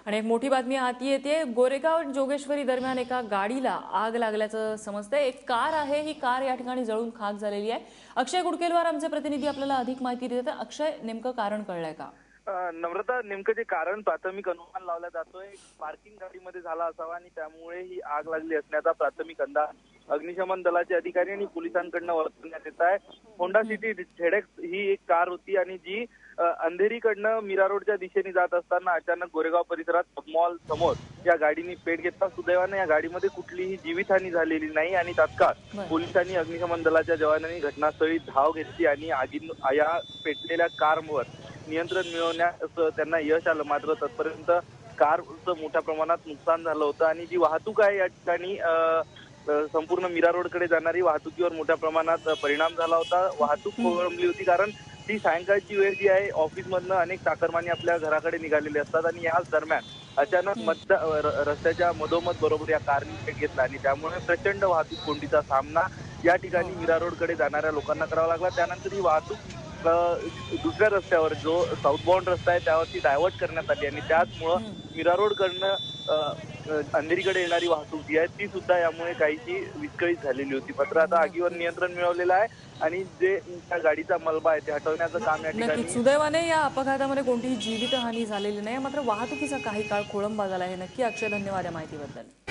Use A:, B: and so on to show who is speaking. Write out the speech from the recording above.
A: आणि एक मोठी बातमी हाती येते। गोरेगाव जोगेश्वरी दरम्यान एका गाडीला आग लागल्याचं समजतंय। एक कार आहे, ही कार या ठिकाणी जळून खाक झालेली आहे। अक्षय गुडकेलवार आमचे प्रतिनिधी आपल्याला अधिक माहिती देतात। अक्षय, नेमकं कारण कळलंय का?
B: नम्रता, नेमकं जे कारण प्राथमिक अनुमान लावला जातोय, पार्किंग गाडीमध्ये झाला असावा आणि त्यामुळे ही आग लागली असण्याचा प्राथमिक अंदाज अग्निशमन दलाचे अधिकारी आणि पोलिसांकडून वर्तवण्यात येत आहे। होंडा सिटी झेडएक्स ही एक कार होती आणि जी अंधेरीकडनं मीरा रोडच्या दिशेने जात असताना अचानक गोरेगाव परिसरात मॉल समोर या गाडीने पेट घेतला। सुदैवाने या गाडीमध्ये कुठलीही जीवितहानी झालेली नाही आणि तात्काळ पोलिसांनी अग्निशमन दलाच्या जवानांनी घटनास्थळी धाव घेतली आणि या पेटलेल्या कारवर नियंत्रण मिळवण्यास त्यांना यश आलं। मात्र तत्पर्यंत कारचं मोठ्या प्रमाणात नुकसान झालं होतं आणि जी वाहतूक आहे या ठिकाणी संपूर्ण मीरा रोडकडे जाणारी वाहतुकीवर मोठ्या प्रमाणात परिणाम झाला होता। वाहतूक खोळंबली होती, कारण ती सायंकाळची वेळ जी आहे, ऑफिसमधनं अनेक चाकरमानी आपल्या घराकडे निघालेले असतात आणि याच दरम्यान अचानक रस्त्याच्या मधोमध बरोबर या कारने पेट घेतला आणि त्यामुळे प्रचंड वाहतूक कोंडीचा सामना या ठिकाणी मीरा रोडकडे जाणाऱ्या लोकांना करावा लागला। त्यानंतर ही वाहतूक दुसऱ्या रस्त्यावर, जो साऊथ बाउंड रस्ता आहे, त्यावरती डायव्हर्ट करण्यात आली आणि त्याचमुळं मीरा रोडकडनं अंधेरीकडे येणारी वाहतूक जी आहे ती सुद्धा यामुळे काहीशी विस्कळीत झालेली होती। मात्र आता आगीवर नियंत्रण मिळवलेलं आहे आणि जे त्या गाडीचा मलबा आहे ते हटवण्याचं काम या
A: नक्कीच,
B: ठिकाणी
A: सुदैवाने या अपघातामध्ये कोणतीही जीवितहानी झालेली नाही, मात्र वाहतुकीचा काही काळ खोळंबा झाला आहे। नक्की अक्षय, धन्यवाद या माहितीबद्दल।